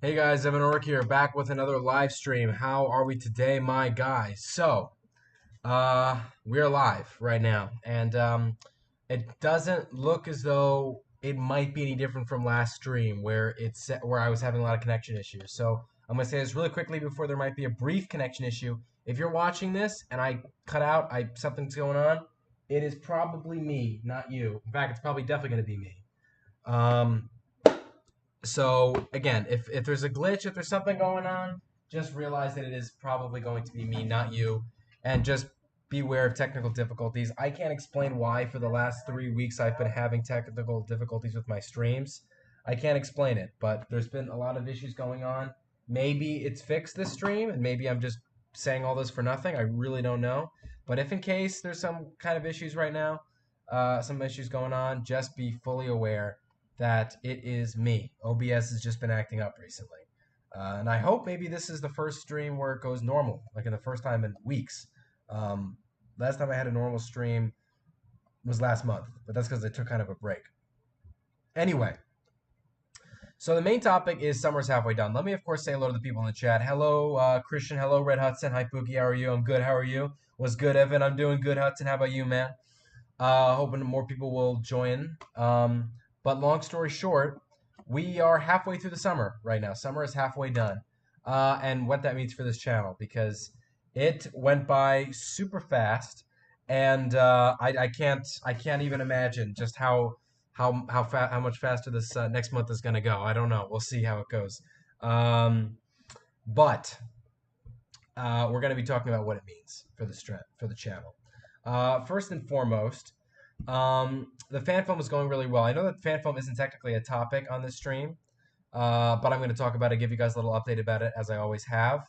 Hey guys, Evan Ork here, back with another live stream. How are we today, my guys? We're live right now, and it doesn't look as though it might be any different from last stream, where I was having a lot of connection issues. So I'm gonna say this really quickly before there might be a brief connection issue. If you're watching this and I cut out, something's going on, it is probably me, not you. In fact, it's probably definitely gonna be me. Um, so again, if there's a glitch, if there's something going on, just realize that it is probably going to be me, not you, and just beware of technical difficulties. I can't explain why for the last 3 weeks I've been having technical difficulties with my streams. I can't explain it, but there's been a lot of issues going on. Maybe it's fixed this stream, and maybe I'm just saying all this for nothing. I really don't know. But if in case there's some kind of issues right now, some issues going on, just be fully aware that it is me. OBS has just been acting up recently. And I hope maybe this is the first stream where it goes normal, like in the first time in weeks. Um, Last time I had a normal stream was last month, but that's because I took kind of a break. Anyway, so the main topic is summer's halfway done. Let me, of course, say hello to the people in the chat. Hello, Christian. Hello, Red Hudson. Hi, Pookie. How are you? I'm good. How are you? What's good, Evan? I'm doing good, Hudson. How about you, man? Hoping more people will join. But long story short, we are halfway through the summer right now. Summer is halfway done. And what that means for this channel, because it went by super fast, and I can't even imagine just how much faster this next month is gonna go. I don't know. We'll see how it goes. Um, but we're gonna be talking about what it means for the channel. First and foremost, the fan film is going really well. I know that fan film isn't technically a topic on this stream, but I'm going to talk about it, give you guys a little update about it, as I always have.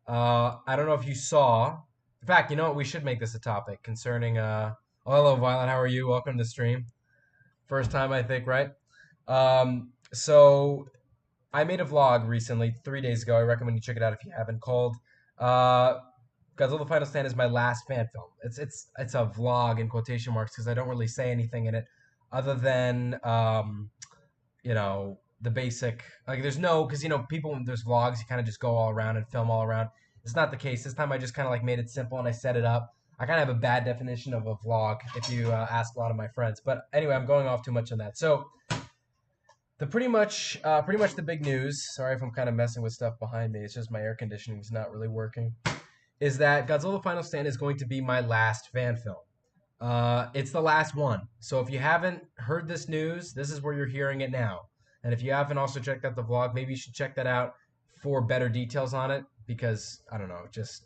I don't know if you saw. In fact, you know what? We should make this a topic concerning. Oh, hello, Violet. How are you? Welcome to the stream. First time, I think, right? So I made a vlog recently, 3 days ago. I recommend you check it out if you haven't. Called uh, Godzilla Final Stand is my last fan film. It's a vlog in quotation marks because I don't really say anything in it other than the basic, like there's no, because people, when there's vlogs, you kind of just go all around and film all around. It's not the case this time. I just kind of like made it simple and I set it up. I kind of have a bad definition of a vlog if you ask a lot of my friends, but anyway, I'm going off too much on that. So the pretty much the big news, sorry if I'm kind of messing with stuff behind me, it's just my air conditioning is not really working, is that Godzilla Final Stand is going to be my last fan film. It's the last one. So if you haven't heard this news, this is where you're hearing it now. And if you haven't also checked out the vlog, maybe you should check that out for better details on it, because I don't know, just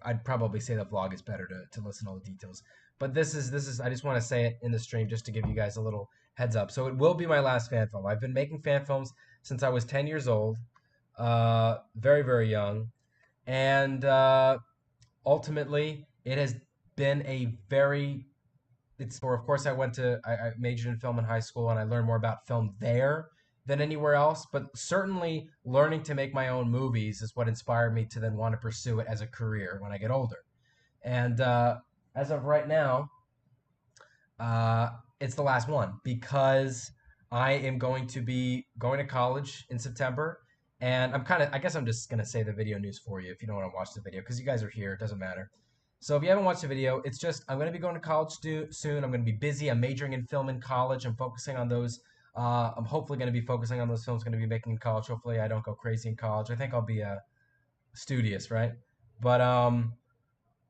I'd probably say the vlog is better to listen to all the details. But this is I just want to say it in the stream just to give you guys a little heads up. So it will be my last fan film. I've been making fan films since I was 10 years old, very very young, and ultimately it has been a very it's for of course I majored in film in high school and I learned more about film there than anywhere else, but certainly learning to make my own movies is what inspired me to then want to pursue it as a career when I get older. And as of right now, uh, it's the last one because I am going to be going to college in September. And I guess I'm just going to say the video news for you if you don't want to watch the video because you guys are here. It doesn't matter. So if you haven't watched the video, it's just I'm going to be going to college soon. I'm going to be busy. I'm majoring in film in college. I'm focusing on those. I'm hopefully going to be focusing on those films I'm going to be making in college. Hopefully I don't go crazy in college. I think I'll be studious, right? But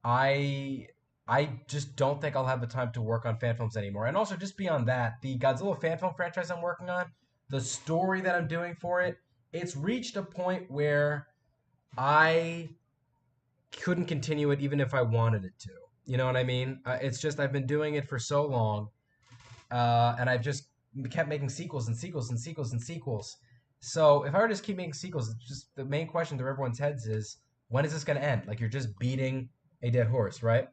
I I just don't think I'll have the time to work on fan films anymore. And also, just beyond that, the Godzilla fan film franchise I'm working on, the story that I'm doing for it, it's reached a point where I couldn't continue it even if I wanted it to. You know what I mean? It's just I've been doing it for so long, and I've just kept making sequels and sequels and sequels and sequels. So if I were to just keep making sequels, it's just the main question to everyone's heads is when is this going to end? Like you're just beating a dead horse, right?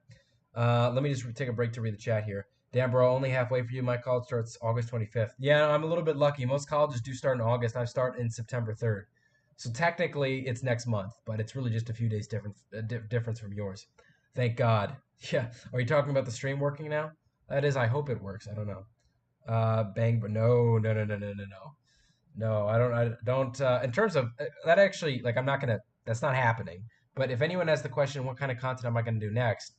Let me just take a break to read the chat here. Dan, bro, only halfway for you. My college starts August 25th. Yeah, I'm a little bit lucky. Most colleges do start in August. I start in September 3rd. So technically, it's next month, but it's really just a few days difference from yours. Thank God. Yeah. Are you talking about the stream working now? That is, I hope it works. I don't know. Bang, but no, no, no, no, no, no, no. No, I don't. I don't. In terms of that, actually, like, I'm not gonna. That's not happening. But if anyone has the question, what kind of content am I gonna do next?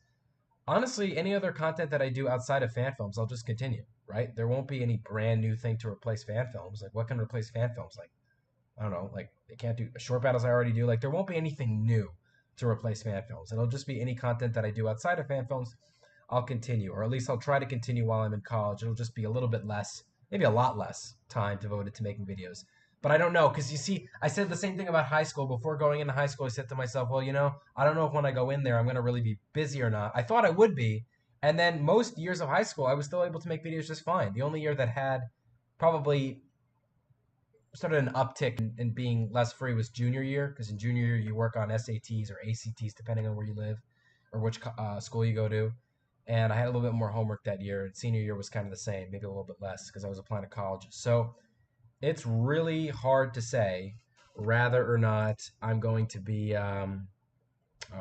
Honestly, any other content that I do outside of fan films, I'll just continue. Right? There won't be any brand new thing to replace fan films. Like, what can replace fan films? Like, I don't know. Like, they can't do short battles. I already do. Like, there won't be anything new to replace fan films. It'll just be any content that I do outside of fan films. I'll continue, or at least I'll try to continue while I'm in college. It'll just be a little bit less, maybe a lot less time devoted to making videos. But I don't know, because you see, I said the same thing about high school. Before going into high school, I said to myself, well, I don't know if when I go in there, I'm going to really be busy or not. I thought I would be. And then most years of high school, I was still able to make videos just fine. The only year that had probably started an uptick in being less free was junior year, because in junior year, you work on SATs or ACTs, depending on where you live or which school you go to, and I had a little bit more homework that year. And senior year was kind of the same, maybe a little bit less because I was applying to colleges. So it's really hard to say rather or not I'm going to be. Oh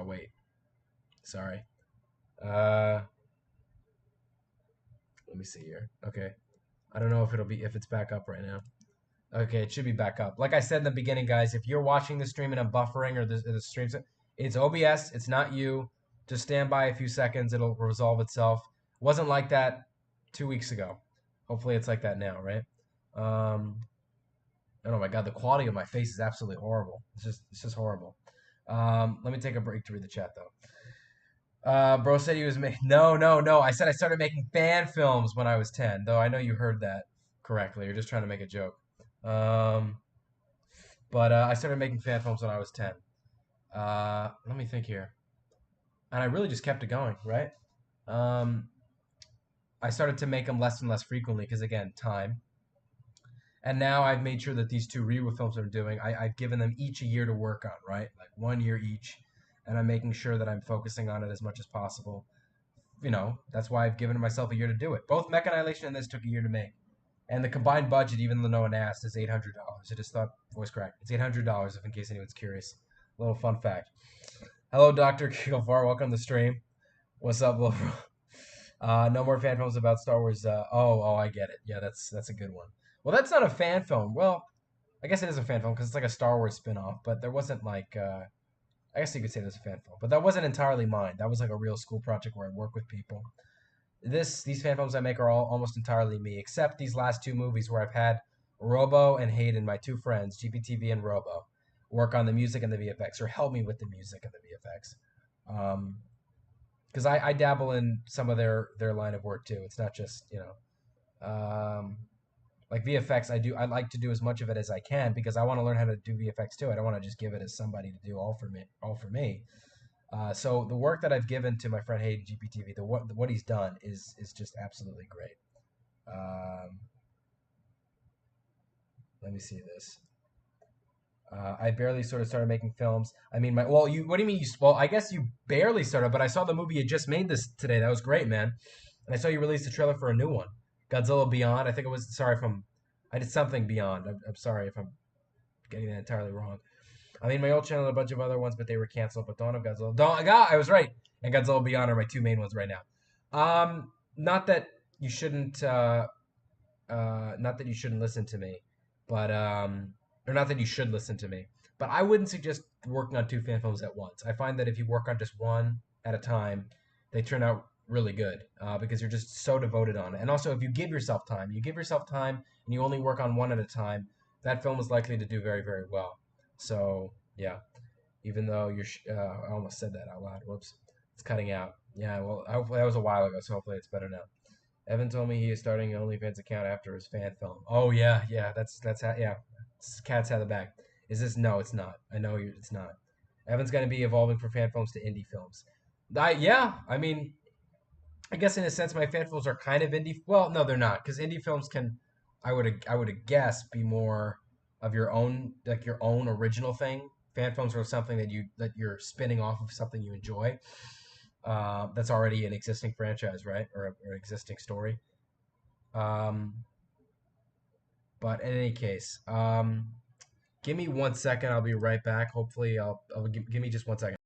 wait, sorry. Uh, Let me see here. Okay, I don't know if it's back up right now. Okay, it should be back up. Like I said in the beginning, guys, if you're watching the stream and I'm buffering or the stream's, it's OBS. It's not you. Just stand by a few seconds. It'll resolve itself. Wasn't like that 2 weeks ago. Hopefully it's like that now, right? Um, oh my God, the quality of my face is absolutely horrible. It's just horrible. Let me take a break to read the chat though. Bro said he was making. No, no, no. I said I started making fan films when I was 10, though I know you heard that correctly. You're just trying to make a joke. Um, but I started making fan films when I was 10. Let me think here. And I really just kept it going, right? Um, I started to make them less and less frequently because, again, time. And now I've made sure that these two Rewa films I'm doing, I've given them each a year to work on, right? Like 1 year each. And I'm making sure that I'm focusing on it as much as possible. That's why I've given myself a year to do it. Both Mech Annihilation and this took a year to make. And the combined budget, even though no one asked, is $800. I just thought, voice crack. It's $800, if in case anyone's curious. A little fun fact. Hello, Dr. Kilvar. Welcome to the stream. What's up, little bro? No more fan films about Star Wars. I get it. Yeah, that's a good one. Well, that's not a fan film. Well, I guess it is a fan film because it's like a Star Wars spin-off, but there wasn't like I guess you could say there's a fan film, but that wasn't entirely mine. That was like a real school project where I work with people. These fan films I make are all almost entirely me, except these last two movies where I've had Robo and Hayden, my two friends, GPTV and Robo, work on the music and the VFX, or help me with the music and the VFX. Because I dabble in some of their line of work too. It's not just like VFX. I like to do as much of it as I can because I want to learn how to do VFX too. I don't want to just give it as somebody to do all for me. So the work that I've given to my friend Hayden GPTV, what he's done is just absolutely great. Um, Let me see this. I barely sort of started making films. I mean, what do you mean well, I guess you barely started, but I saw the movie you just made this today. That was great, man. And I saw you released a trailer for a new one, Godzilla Beyond. I think it was. Sorry if I did something Beyond. I'm sorry if I'm getting that entirely wrong. I mean, my old channel had a bunch of other ones, but they were canceled. But Dawn of Godzilla, I was right, and Godzilla Beyond are my two main ones right now. Not that you shouldn't, not that you shouldn't listen to me, but or not that you should listen to me, but I wouldn't suggest working on two fan films at once. I find that if you work on just one at a time, they turn out really good because you're just so devoted on it. And also, if you give yourself time, and you only work on one at a time, that film is likely to do very, very well. So yeah, even though I almost said that out loud. Whoops, it's cutting out. Yeah, well, hopefully that was a while ago, so hopefully it's better now. Evan told me he is starting an OnlyFans account after his fan film. Oh yeah, yeah, that's how, yeah. Cats out of the bag. Is this? No, it's not. I know it's not. Evan's gonna be evolving from fan films to indie films. Yeah, I mean, I guess in a sense, my fan films are kind of indie. Well, no, they're not, because indie films can, I would guess, be more of your own, like your own original thing. Fan films are something that you're spinning off of something you enjoy. That's already an existing franchise, right, or existing story. Um, but in any case, give me 1 second. I'll be right back. Hopefully, I'll give me just 1 second.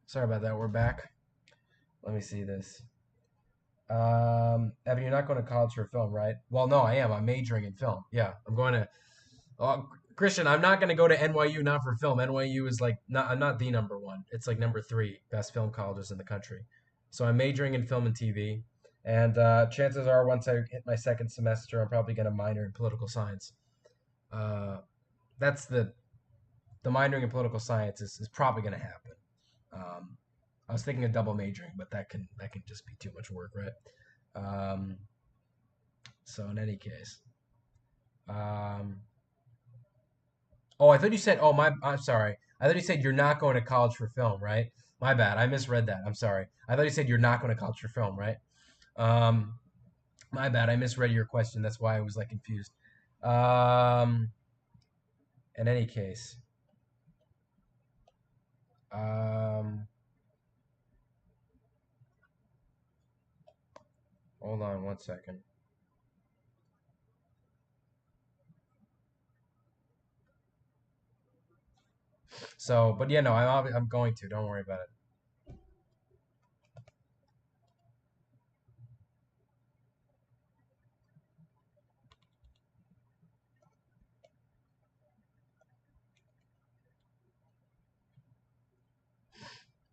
Sorry about that. We're back. Let me see this. Evan, you're not going to college for film, right? Well, no, I am. I'm majoring in film. Yeah, I'm going to. Christian, I'm not going to go to NYU not for film. NYU is like not. I'm not the number one. It's like number three best film colleges in the country. So I'm majoring in film and TV, and chances are once I hit my second semester, I'm probably going to minor in political science. Uh, that's the minoring in political science is probably going to happen. Um, I was thinking of double majoring, but that can just be too much work, right? Um, so in any case, um, oh, I thought you said, oh my, I'm sorry. I thought you said you're not going to college for film, right? My bad. I misread that. I'm sorry. I thought you said you're not going to college for film, right? Um, my bad. I misread your question. That's why I was like confused. Um, in any case, um, hold on one second. So, but yeah, no, I'm going to. Don't worry about it.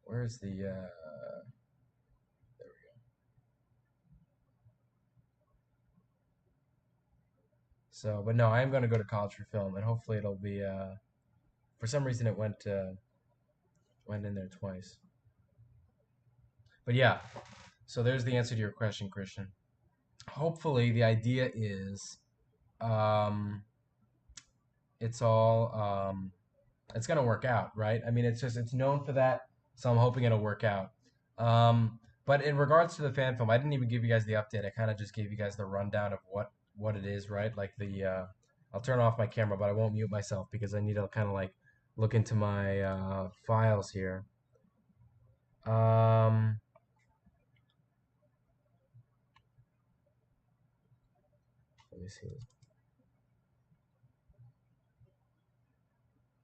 Where's the there we go. So, but no, I am going to go to college for film, and hopefully it'll be. For some reason, it went in there twice. But yeah, so there's the answer to your question, Christian. Hopefully, the idea is, um, it's all it's gonna work out, right? I mean, it's known for that, so I'm hoping it'll work out. But in regards to the fan film, I didn't even give you guys the update. I kind of just gave you guys the rundown of what it is, right? Like I'll turn off my camera, but I won't mute myself because I need to kind of like look into my files here. Um, Let me see.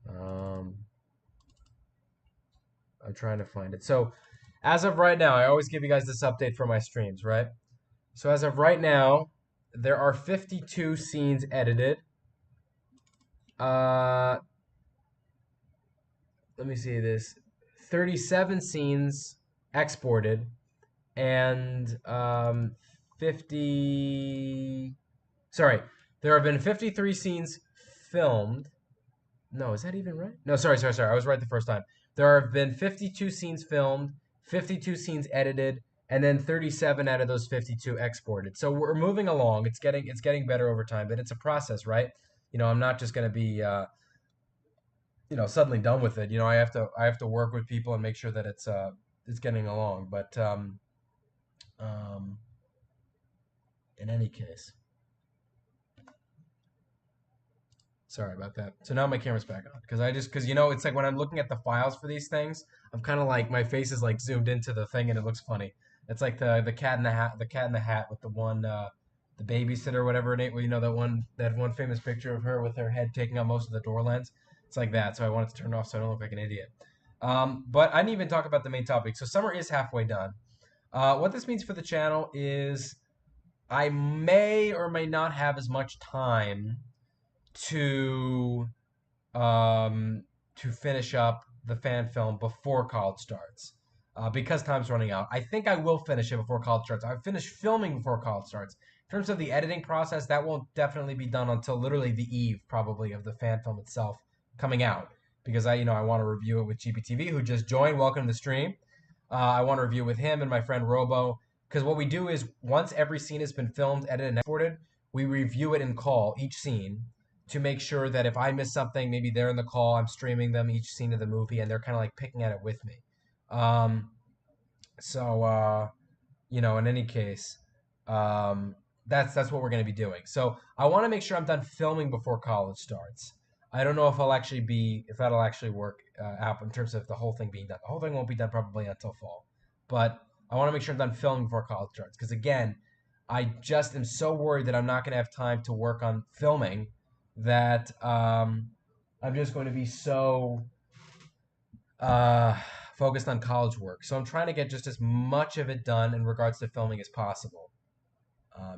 Um, I'm trying to find it. So, as of right now, I always give you guys this update for my streams, right? So, as of right now, there are 52 scenes edited. Uh, Let me see this. 37 scenes exported, and 50. Sorry, there have been 53 scenes filmed. No, is that even right? No, sorry. I was right the first time. There have been 52 scenes filmed, 52 scenes edited, and then 37 out of those 52 exported. So we're moving along. It's getting better over time, but it's a process, right? I'm not just going to be suddenly done with it. I have to work with people and make sure that it's getting along. But um, in any case, sorry about that. So now my camera's back on because it's like when I'm looking at the files for these things, I'm kind of like my face is like zoomed into the thing and it looks funny. It's like the cat in the hat with the babysitter or whatever it ain't. Well, that one famous picture of her with her head taking up most of the door lens. It's like that. So I wanted to turn it off so I don't look like an idiot. But I didn't even talk about the main topic. So summer is halfway done. What this means for the channel is I may or may not have as much time to um, to finish up the fan film before college starts. Because time's running out. I think I will finish it before college starts. I've finished filming before college starts. In terms of the editing process, that won't definitely be done until literally the eve, probably, of the fan film itself coming out. Because I want to review it with GPTV, who just joined. Welcome to the stream. I want to review with him and my friend Robo. Because what we do is once every scene has been filmed, edited, and exported, we review it in call, each scene, to make sure that if I miss something, maybe they're in the call, I'm streaming them each scene of the movie, and they're kind of like picking at it with me. Um, so in any case, um, that's what we're going to be doing. So I want to make sure I'm done filming before college starts. I don't know if that'll actually work out in terms of the whole thing being done. The whole thing won't be done probably until fall, but I want to make sure I'm done filming before college starts because again, I just am so worried that I'm not going to have time to work on filming that I'm just going to be so uh, focused on college work. So I'm trying to get just as much of it done in regards to filming as possible.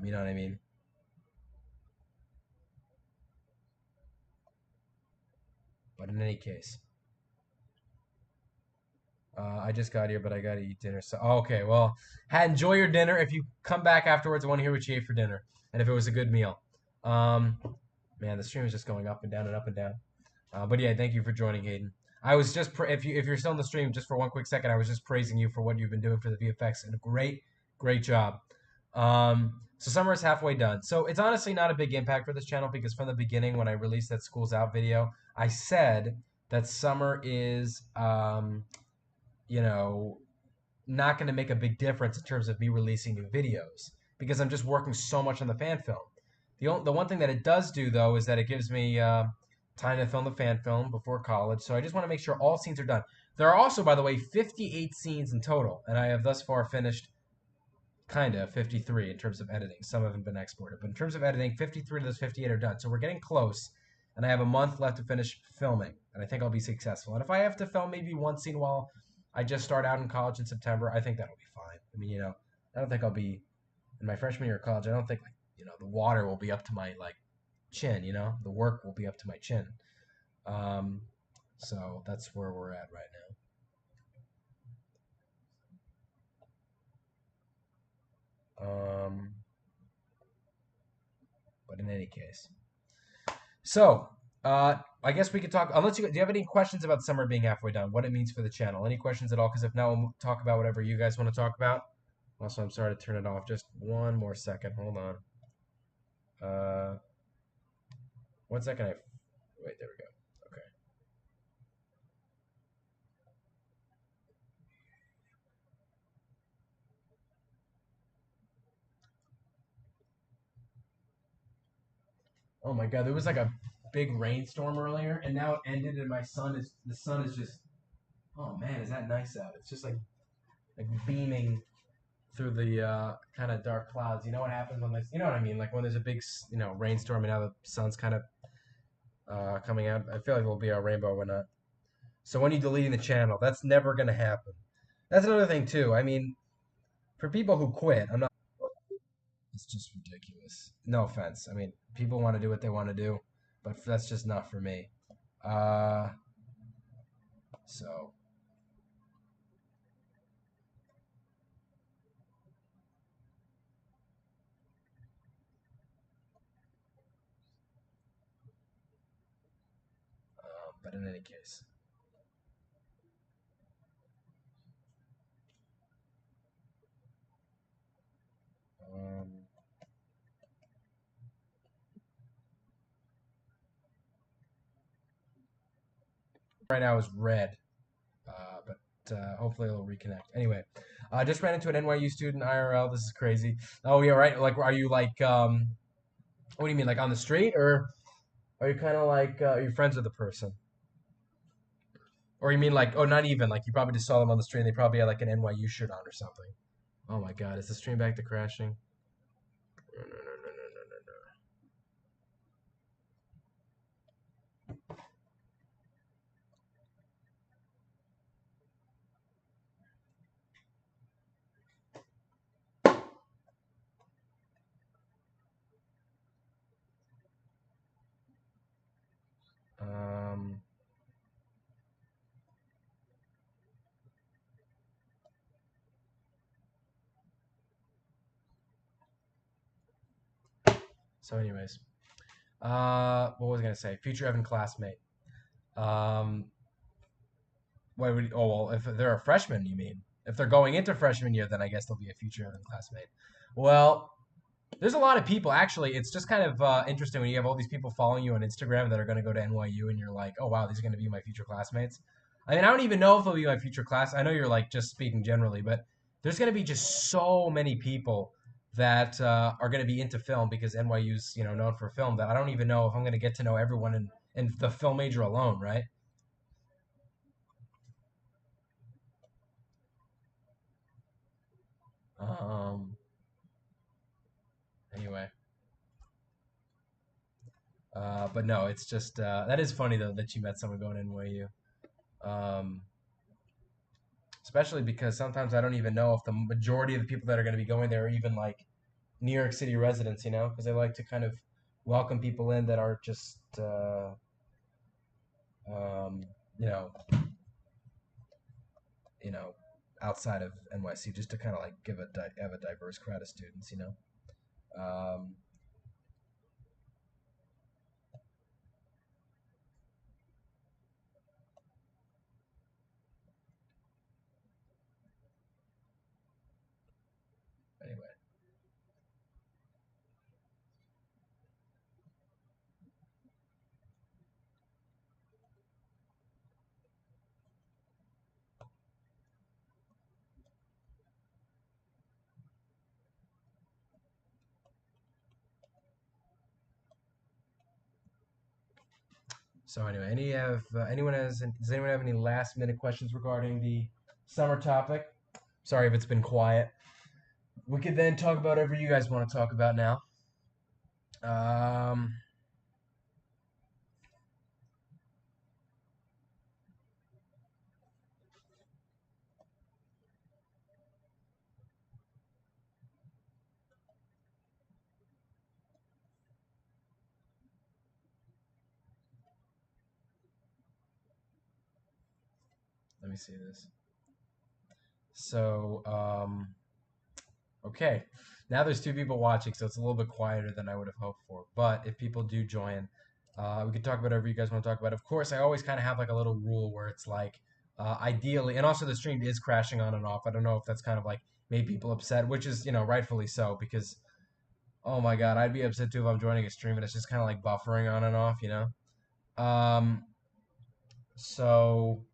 You know what I mean? But in any case, I just got here, but I gotta eat dinner. So okay, well, enjoy your dinner. If you come back afterwards, I want to hear what you ate for dinner and if it was a good meal. Um, Man, the stream is just going up and down and up and down. But yeah, thank you for joining, Hayden. I was just if you're still in the stream, just for one quick second, I was just praising you for what you've been doing for the VFX and a great job. So summer is halfway done. So it's honestly not a big impact for this channel because from the beginning, when I released that School's Out video, I said that summer is you know not going to make a big difference in terms of me releasing new videos because I'm just working so much on the fan film. The one thing that it does do though is that it gives me time to film the fan film before college. So I just want to make sure all scenes are done. There are also, by the way, 58 scenes in total, and I have thus far finished kind of 53 in terms of editing. Some haven't been exported, but in terms of editing, 53 of those 58 are done. So we're getting close, and I have a month left to finish filming, and I think I'll be successful. And if I have to film maybe one scene while I just start out in college in September, I think that'll be fine. I mean, I don't think I'll be in my freshman year of college. I don't think the water will be up to my like chin. The work will be up to my chin. Um, so that's where we're at right now. But in any case, so I guess we could talk. Unless do you have any questions about summer being halfway done? What it means for the channel? Any questions at all? Because if not, we'll talk about whatever you guys want to talk about. Also, I'm sorry to turn it off. Just one more second. Hold on. Uh, 1 second. Wait. There we go. Okay. Oh my God, there was like a big rainstorm earlier, and now it ended, and the sun is just. Oh man, is that nice out? It's just like beaming through the kind of dark clouds. You know what happens when you know what I mean? Like when there's a big rainstorm and now the sun's kind of coming out. I feel like it'll be a rainbow or whatnot. So when you deleting the channel, that's never gonna happen. That's another thing too. I mean, for people who quit, I'm not. It's just ridiculous. No offense. I mean, people want to do what they want to do, but that's just not for me. Uh, so but in any case, um, right now is red, but hopefully it'll reconnect. Anyway, I just ran into an NYU student IRL. This is crazy. Oh yeah, right. Like, are you like what do you mean, like on the street, or are you kind of like are you friends with the person? Or you mean like, oh, not even like you probably just saw them on the street and they probably had like an NYU shirt on or something. Oh my God, is the stream back to crashing? No, no, no, no, no, no, no. So, anyways, what was I gonna say? Future Evan classmate. Um, what would? Oh well, if they're a freshman, you mean? If they're going into freshman year, then I guess they'll be a future Evan classmate. Well, there's a lot of people. Actually, it's just kind of interesting when you have all these people following you on Instagram that are going to go to NYU, and you're like, oh wow, these are going to be my future classmates. I mean, I don't even know if they'll be my future class. I know you're like just speaking generally, but there's going to be just so many people that are going to be into film because NYU's known for film that I don't even know if I'm going to get to know everyone in the film major alone, right? Um. Anyway, but no, it's just that is funny though that you met someone going to NYU. Um. especially because sometimes I don't even know if the majority of the people that are going to be going there are even like New York City residents, because they like to kind of welcome people in that are just, um, you know, you know, outside of NYC, just to kind of like have a diverse crowd of students. Um, anyway, so anyway, does anyone have any last minute questions regarding the summer topic? Sorry if it's been quiet. We could then talk about whatever you guys want to talk about now. Um, Let me see this. So, okay. Now there's two people watching, so it's a little bit quieter than I would have hoped for. But if people do join, we can talk about whatever you guys want to talk about. Of course, I always kind of have like a little rule where it's like, ideally, and also the stream is crashing on and off. I don't know if that's kind of like made people upset, which is, rightfully so, because oh my God, I'd be upset too if I'm joining a stream and it's just kind of like buffering on and off. Um, so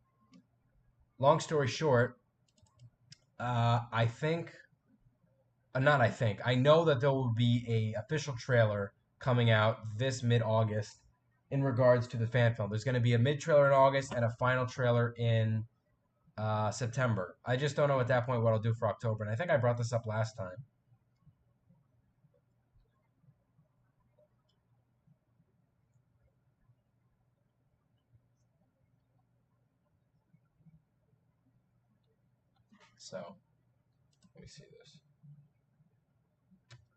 long story short, I think not I think. I know that there will be a official trailer coming out this mid-August in regards to the fan film. There's going to be a mid-trailer in August and a final trailer in September. I just don't know at that point what I'll do for October. And I think I brought this up last time. So let me see this.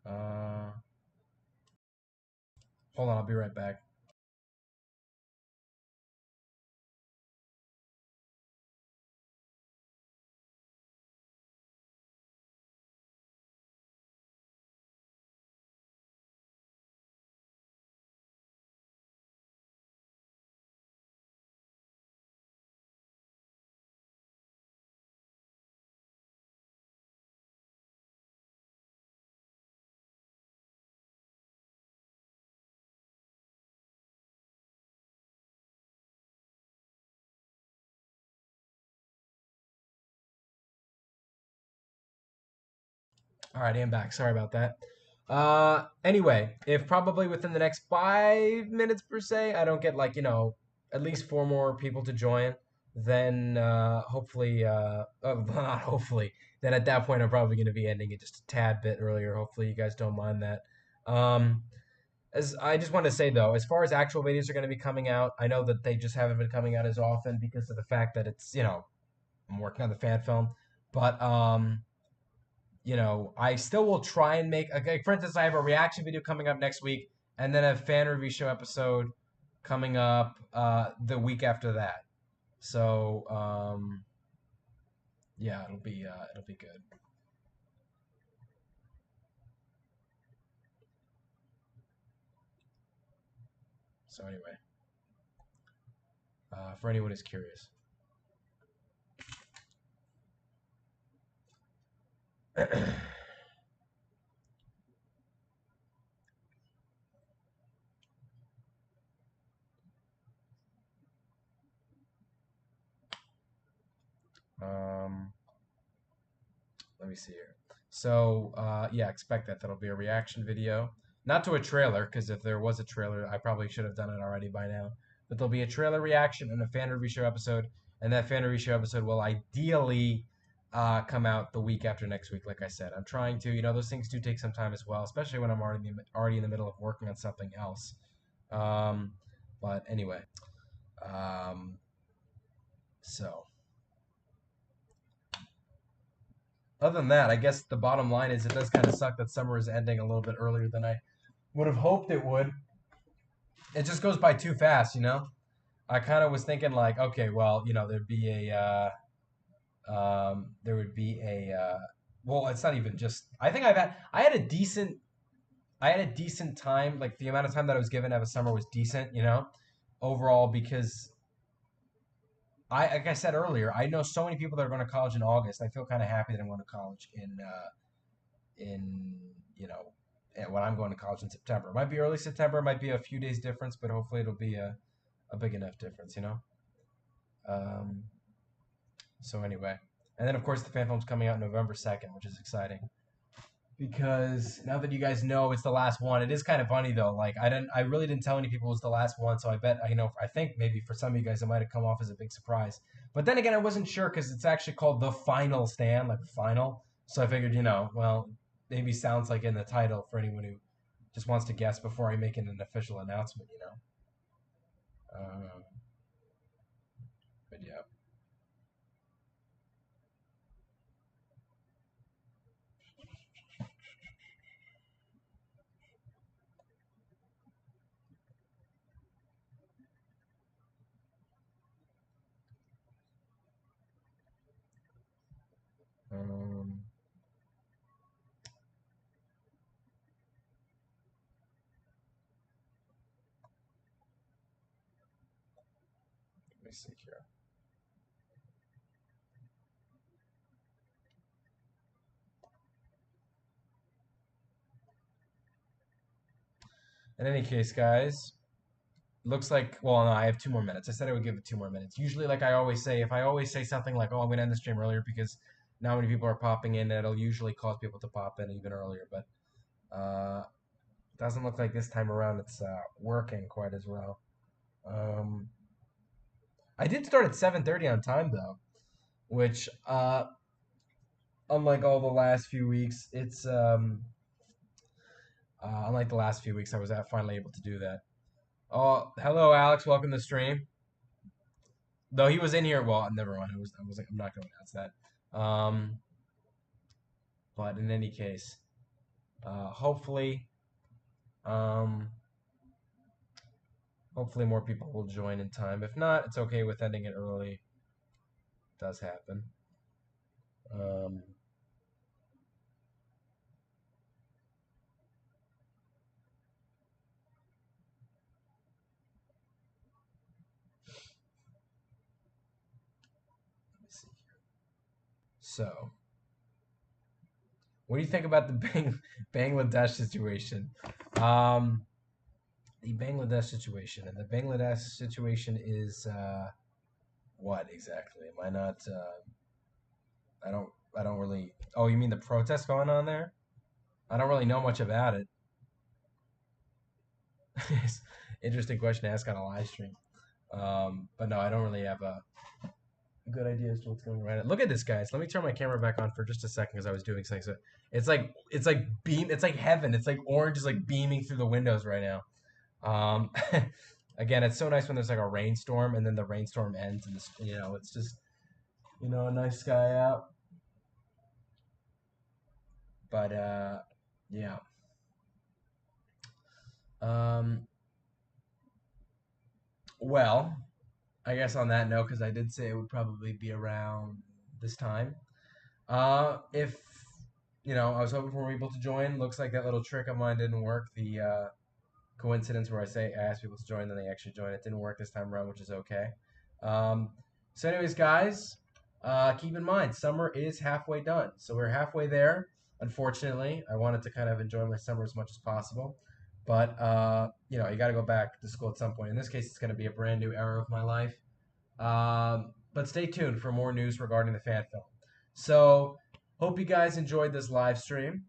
Uh, Hold on, I'll be right back. All right, I'm back. Sorry about that. Anyway, if probably within the next 5 minutes per se, I don't get like, at least four more people to join, then hopefully, not hopefully, then at that point I'm probably going to be ending it just a tad bit earlier. Hopefully you guys don't mind that. Um, as I just want to say though, as far as actual videos are going to be coming out, I know that they just haven't been coming out as often because of the fact that I'm working on the fan film, but I still will try and make, okay, for instance, I have a reaction video coming up next week and then a fan review show episode coming up the week after that. So, yeah, it'll be good. So anyway, for anyone who's curious. um, Let me see here. So, yeah, expect that. That'll be a reaction video. Not to a trailer, because if there was a trailer, I probably should have done it already by now. But there'll be a trailer reaction and a fan review show episode. And that fan review show episode will ideally come out the week after next week, like I said. I'm trying to, those things do take some time as well, especially when I'm already in the middle of working on something else. Um, but anyway, um, so other than that, I guess the bottom line is it does kind of suck that summer is ending a little bit earlier than I would have hoped it would. It just goes by too fast, you know? I kind of was thinking like, okay, well, there'd be there would be well, it's not even just, I had a decent time. Like the amount of time that I was given out of summer was decent, overall, because like I said earlier, I know so many people that are going to college in August. I feel kind of happy that I'm going to college in when I'm going to college in September. It might be early September, it might be a few days difference, but hopefully it'll be a big enough difference. Um, so anyway, and then of course the fan film's coming out November 2nd, which is exciting because now that you guys know it's the last one, it is kind of funny though. Like I really didn't tell any people it was the last one, so I bet I think maybe for some of you guys it might have come off as a big surprise. But then again, I wasn't sure because it's actually called The Final Stand, like final. So I figured, well, maybe sounds like in the title for anyone who just wants to guess before I make an official announcement. Um, but yeah, um, let me see here. In any case, guys, looks like, well, no, I have 2 more minutes. I said I would give it 2 more minutes. Usually, like I always say, if I always say something like, "Oh, I'm going to end the stream earlier," because not many people are popping in, it'll usually cause people to pop in even earlier. But it doesn't look like this time around it's working quite as well. Um, I did start at 7:30 on time though, which unlike all the last few weeks, it's unlike the last few weeks, I was finally able to do that. Oh, hello, Alex. Welcome to the stream. Though he was in here, well, never mind. I'm not going to announce that. But in any case, hopefully, um, hopefully more people will join in time. If not, it's okay with ending it early. It does happen. Um, let me see here. So, what do you think about the Bangladesh situation? Um, the Bangladesh situation, and the Bangladesh situation is what exactly? Am I not? I don't. I don't really. Oh, you mean the protest going on there? I don't really know much about it. Interesting question to ask on a live stream. But no, I don't really have a good idea as to what's going on right now. Look at this, guys. Let me turn my camera back on for just a second because I was doing something. So it's like heaven. It's like orange is like beaming through the windows right now. Um, again, it's so nice when there's like a rainstorm and then the rainstorm ends and it's just a nice sky out. But yeah. Um, well, I guess on that note, because I did say it would probably be around this time. If I was hoping for more people to join. Looks like that little trick of mine didn't work. The coincidence where I asked people to join, then they actually joined. It didn't work this time around, which is okay. Um, so, anyways, guys, keep in mind summer is halfway done. So we're halfway there. Unfortunately, I wanted to kind of enjoy my summer as much as possible, but you got to go back to school at some point. In this case, it's going to be a brand new era of my life. But stay tuned for more news regarding the fan film. So, hope you guys enjoyed this live stream.